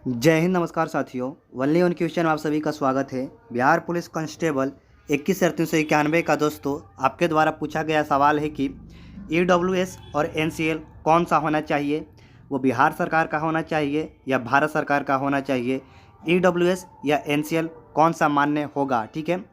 जय हिंद, नमस्कार साथियों। वनली ऑन क्वेश्चन में आप सभी का स्वागत है। बिहार पुलिस कांस्टेबल 21,391 का दोस्तों आपके द्वारा पूछा गया सवाल है कि ईडब्ल्यूएस और एनसीएल कौन सा होना चाहिए, वो बिहार सरकार का होना चाहिए या भारत सरकार का होना चाहिए। ईडब्ल्यूएस या एनसीएल कौन सा मान्य होगा, ठीक है।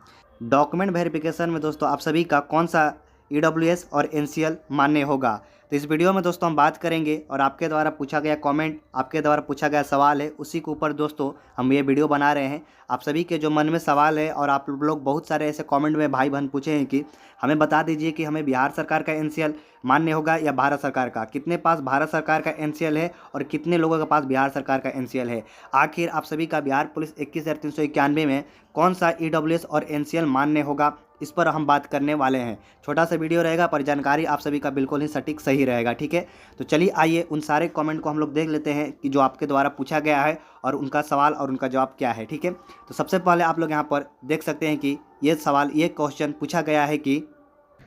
डॉक्यूमेंट वेरिफिकेशन में दोस्तों आप सभी का कौन सा ईडब्ल्यूएस और एनसीएल मान्य होगा, तो इस वीडियो में दोस्तों हम बात करेंगे। और आपके द्वारा पूछा गया कमेंट, आपके द्वारा पूछा गया सवाल है, उसी के ऊपर दोस्तों हम ये वीडियो बना रहे हैं। आप सभी के जो मन में सवाल है, और आप लोग बहुत सारे ऐसे कमेंट में भाई बहन पूछे हैं कि हमें बता दीजिए कि हमें बिहार सरकार का एनसीएल मान्य होगा या भारत सरकार का, कितने पास भारत सरकार का एनसीएल है और कितने लोगों के पास बिहार सरकार का एनसीएल है। आखिर आप सभी का बिहार पुलिस 21,391 में कौन सा ईडब्ल्यूएस और एनसीएल मान्य होगा, इस पर हम बात करने वाले हैं। छोटा सा वीडियो रहेगा पर जानकारी आप सभी का बिल्कुल ही सटीक सही रहेगा, ठीक है। तो चलिए आइए उन सारे कमेंट को हम लोग देख लेते हैं कि जो आपके द्वारा पूछा गया है और उनका सवाल और उनका जवाब क्या है, ठीक है। तो सबसे पहले आप लोग यहाँ पर देख सकते हैं कि ये सवाल, ये क्वेश्चन पूछा गया है कि,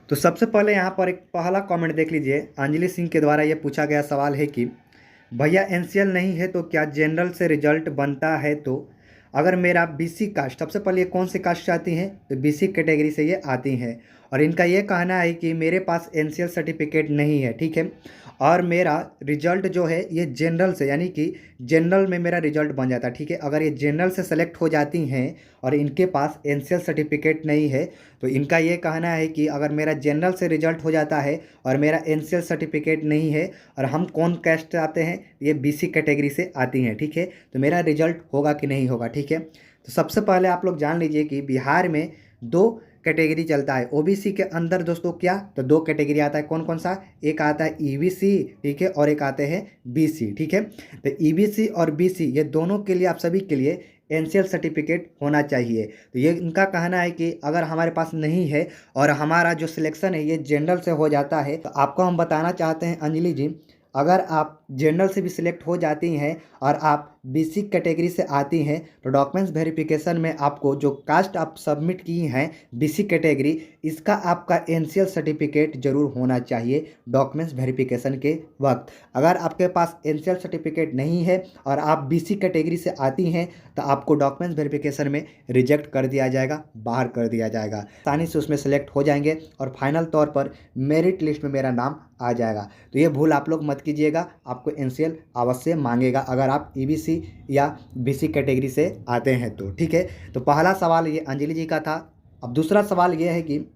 तो सबसे पहले यहाँ पर एक पहला कमेंट देख लीजिए। अंजलि सिंह के द्वारा ये पूछा गया सवाल है कि भैया एनसीएल नहीं है तो क्या जनरल से रिजल्ट बनता है, तो अगर मेरा बीसी कास्ट, सबसे पहले ये कौन से कास्ट से आती हैं, तो बीसी कैटेगरी से ये आती हैं। और इनका ये कहना है कि मेरे पास एनसीएल सर्टिफिकेट नहीं है, ठीक है। और मेरा रिजल्ट जो है ये जनरल से, यानी कि जनरल में मेरा रिजल्ट बन जाता है, ठीक है। अगर ये जनरल से सेलेक्ट हो जाती हैं और इनके पास एनसीएल सर्टिफिकेट नहीं है, तो इनका ये कहना है कि अगर मेरा जनरल से रिजल्ट हो जाता है और मेरा एनसीएल सर्टिफिकेट नहीं है, और हम कौन कैस्ट आते हैं, ये बीसी कैटेगरी से आती हैं, ठीक है। तो मेरा रिजल्ट होगा कि नहीं होगा, ठीक है। तो सबसे पहले आप लोग जान लीजिए कि बिहार में दो कैटेगरी चलता है। ओबीसी के अंदर दोस्तों क्या, तो दो कैटेगरी आता है। कौन कौन सा, एक आता है ईबीसी, ठीक है, और एक आते हैं बीसी, ठीक है। तो ईबीसी और बीसी ये दोनों के लिए, आप सभी के लिए एनसीएल सर्टिफिकेट होना चाहिए। तो ये इनका कहना है कि अगर हमारे पास नहीं है और हमारा जो सिलेक्शन है ये जनरल से हो जाता है, तो आपको हम बताना चाहते हैं अंजलि जी, अगर आप जनरल से भी सिलेक्ट हो जाती हैं और आप बीसी कैटेगरी से आती हैं, तो डॉक्यूमेंट्स वेरिफिकेशन में आपको जो कास्ट आप सबमिट की हैं बीसी कैटेगरी, इसका आपका एनसीएल सर्टिफिकेट जरूर होना चाहिए डॉक्यूमेंट्स वेरिफिकेशन के वक्त। अगर आपके पास एनसीएल सर्टिफिकेट नहीं है और आप बीसी कैटेगरी से आती हैं, तो आपको डॉक्यूमेंट्स वेरिफिकेशन में रिजेक्ट कर दिया जाएगा, बाहर कर दिया जाएगा। आसानी से उसमें सेलेक्ट हो जाएंगे और फाइनल तौर पर मेरिट लिस्ट में मेरा नाम आ जाएगा। तो ये भूल आप लोग मत कीजिएगा, आपको एनसीएल अवश्य मांगेगा अगर आप ईबीसी या बीसी कैटेगरी से आते हैं तो, ठीक है। तो पहला सवाल ये अंजलि जी का था। अब दूसरा सवाल ये है कि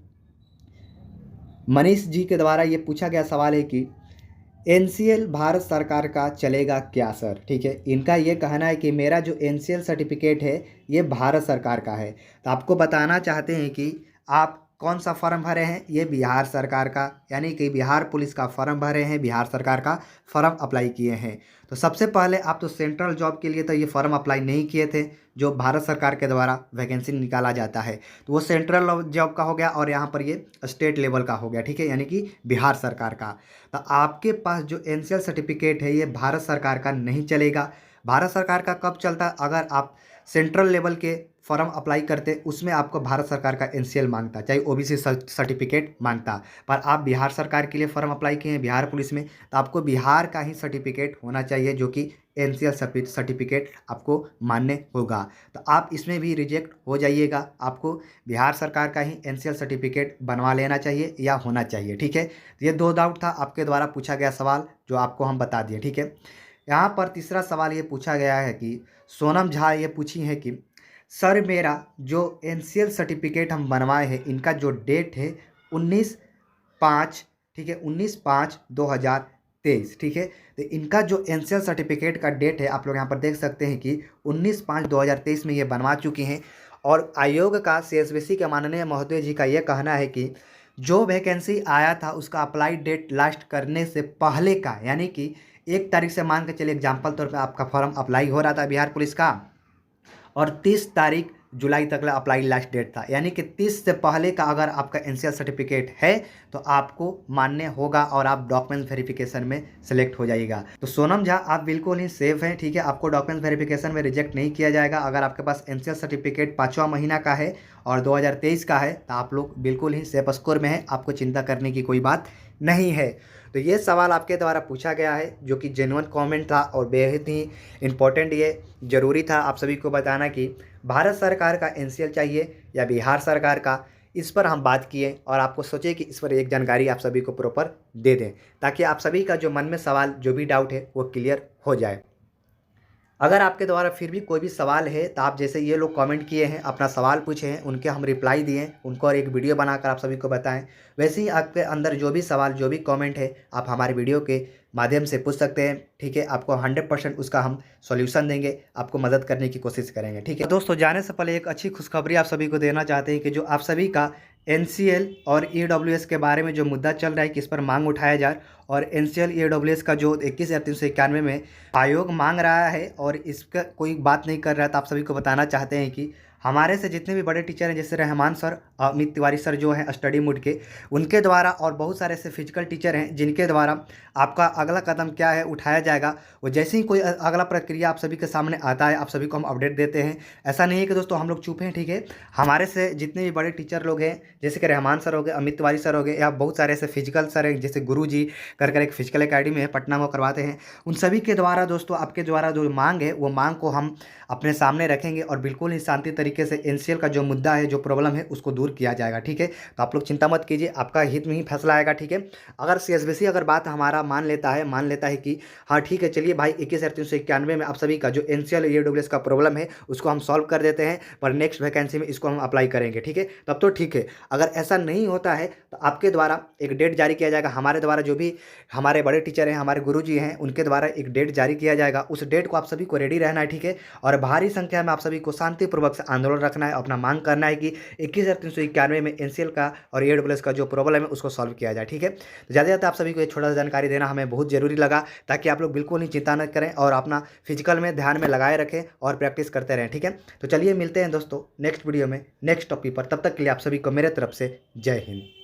मनीष जी के द्वारा ये पूछा गया सवाल है कि एनसीएल भारत सरकार का चलेगा क्या सर, ठीक है। इनका ये कहना है कि मेरा जो एनसीएल सर्टिफिकेट है ये भारत सरकार का है। तो आपको बताना चाहते हैं कि आप कौन सा फॉर्म भरे हैं, ये बिहार सरकार का, यानी कि बिहार पुलिस का फॉर्म भरे हैं, बिहार सरकार का फॉर्म अप्लाई किए हैं। तो सबसे पहले आप तो सेंट्रल जॉब के लिए तो ये फॉर्म अप्लाई नहीं किए थे, जो भारत सरकार के द्वारा वैकेंसी निकाला जाता है, तो वो सेंट्रल जॉब का हो गया, और यहाँ पर ये स्टेट लेवल का हो गया, ठीक है, यानी कि बिहार सरकार का। तो आपके पास जो एनसीएल सर्टिफिकेट है ये भारत सरकार का नहीं चलेगा। भारत सरकार का कब चलता है, अगर आप सेंट्रल लेवल के फॉर्म अप्लाई करते, उसमें आपको भारत सरकार का एनसीएल मांगता, चाहे ओबीसी सर्टिफिकेट मांगता। पर आप बिहार सरकार के लिए फॉर्म अप्लाई किए हैं बिहार पुलिस में, तो आपको बिहार का ही सर्टिफिकेट होना चाहिए, जो कि एनसीएल सर्टिफिकेट आपको मान्य होगा। तो आप इसमें भी रिजेक्ट हो जाइएगा, आपको बिहार सरकार का ही एनसीएल सर्टिफिकेट बनवा लेना चाहिए या होना चाहिए, ठीक है। तो ये दो डाउट था आपके द्वारा पूछा गया सवाल, जो आपको हम बता दिए, ठीक है। यहाँ पर तीसरा सवाल ये पूछा गया है कि सोनम झा ये पूछी है कि सर मेरा जो एनसीएल सर्टिफिकेट हम बनवाए हैं, इनका जो डेट है 19/5, ठीक है, 19/5/2023, ठीक है। तो इनका जो एनसीएल सर्टिफिकेट का डेट है, आप लोग यहाँ पर देख सकते हैं कि 19/5/2023 में ये बनवा चुकी हैं। और आयोग का सीएसबीसी के माननीय महोदय जी का ये कहना है कि जो वैकेंसी आया था उसका अप्लाई डेट लास्ट करने से पहले का, यानी कि 1 तारीख से मान के चलिए एग्जाम्पल तौर पे आपका फॉर्म अप्लाई हो रहा था बिहार पुलिस का, और 30 तारीख जुलाई तक अप्लाई लास्ट डेट था, यानी कि 30 से पहले का अगर आपका एनसीएल सर्टिफिकेट है तो आपको मान्य होगा और आप डॉक्यूमेंट वेरिफिकेशन में सेलेक्ट हो जाइएगा। तो सोनम झा आप बिल्कुल ही सेफ हैं, ठीक है। आपको डॉक्यूमेंट वेरिफिकेशन में रिजेक्ट नहीं किया जाएगा। अगर आपके पास एनसीएल सर्टिफिकेट 5वां महीना का है और 2023 का है तो आप लोग बिल्कुल ही सेफ स्कोर में हैं, आपको चिंता करने की कोई बात नहीं है। तो ये सवाल आपके द्वारा पूछा गया है जो कि जेन्युइन कमेंट था और बेहद ही इम्पोर्टेंट, ये ज़रूरी था आप सभी को बताना कि भारत सरकार का एनसीएल चाहिए या बिहार सरकार का। इस पर हम बात किए और आपको सोचे कि इस पर एक जानकारी आप सभी को प्रॉपर दे दें ताकि आप सभी का जो मन में सवाल जो भी डाउट है वो क्लियर हो जाए। अगर आपके द्वारा फिर भी कोई भी सवाल है तो आप जैसे ये लोग कमेंट किए हैं, अपना सवाल पूछे हैं, उनके हम रिप्लाई दिए, उनको और एक वीडियो बनाकर आप सभी को बताएं। वैसे ही आपके अंदर जो भी सवाल जो भी कमेंट है आप हमारे वीडियो के माध्यम से पूछ सकते हैं, ठीक है। आपको 100% उसका हम सॉल्यूशन देंगे, आपको मदद करने की कोशिश करेंगे, ठीक है। दोस्तों जाने से पहले एक अच्छी खुशखबरी आप सभी को देना चाहते हैं कि जो आप सभी का एनसीएल और ईडब्ल्यूएस के बारे में जो मुद्दा चल रहा है कि इस पर मांग उठाया जाए और एनसीएल ईडब्ल्यूएस का जो 21,391 में आयोग मांग रहा है और इसका कोई बात नहीं कर रहा है, तो आप सभी को बताना चाहते हैं कि हमारे से जितने भी बड़े टीचर हैं जैसे रहमान सर, अमित तिवारी सर जो हैं स्टडी मूड के, उनके द्वारा और बहुत सारे ऐसे फिजिकल टीचर हैं जिनके द्वारा आपका अगला कदम क्या है उठाया जाएगा। वो जैसे ही कोई अगला प्रक्रिया आप सभी के सामने आता है आप सभी को हम अपडेट देते हैं। ऐसा नहीं है कि दोस्तों हम लोग चुप हैं, ठीक है। हमारे से जितने भी बड़े टीचर लोग हैं जैसे कि रहमान सर हो गए, अमित तिवारी सर हो गए, या बहुत सारे ऐसे फिजिकल सर हैं जैसे गुरु जी कर एक फिजिकल एकेडमी है पटना में करवाते हैं, उन सभी के द्वारा दोस्तों आपके द्वारा जो मांग है वो मांग को हम अपने सामने रखेंगे और बिल्कुल ही शांति तरीके से एनसीएल का जो मुद्दा है जो प्रॉब्लम है उसको दूर किया जाएगा, ठीक है। तो आप लोग चिंता मत कीजिए, आपका हित में ही फैसला आएगा, ठीक है। अगर सीएसबीसी अगर बात हमारा मान लेता है कि हाँ ठीक है चलिए भाई 21,391 में आप सभी का जो एनसीएल ईडब्ल्यूएस का प्रॉब्लम है उसको हम सॉल्व कर देते हैं, पर नेक्स्ट वैकेंसी में इसको हम अप्लाई करेंगे, ठीक है, तब तो ठीक है। अगर ऐसा नहीं होता है तो आपके द्वारा एक डेट जारी किया जाएगा, हमारे द्वारा जो भी हमारे बड़े टीचर हैं, हमारे गुरुजी हैं, उनके द्वारा एक डेट जारी किया जाएगा। उस डेट को आप सभी को रेडी रहना है, ठीक है। और भारी संख्या में आप सभी को शांतिपूर्वक से आंदोलन रखना है, अपना मांग करना है कि 21,391 में एनसीएल का और ईडब्ल्यूएस का जो प्रॉब्लम है उसको सॉल्व किया जाए, ठीक है। तो ज़्यादा ज़्यादा आप सभी को एक छोटा सा जानकारी देना हमें बहुत ज़रूरी लगा ताकि आप लोग बिल्कुल ही चिंता न करें और अपना फिजिकल में ध्यान में लगाए रखें और प्रैक्टिस करते रहें, ठीक है। तो चलिए मिलते हैं दोस्तों नेक्स्ट वीडियो में नेक्स्ट टॉपिक पर, तब तक के लिए आप सभी को मेरे तरफ से जय हिंद।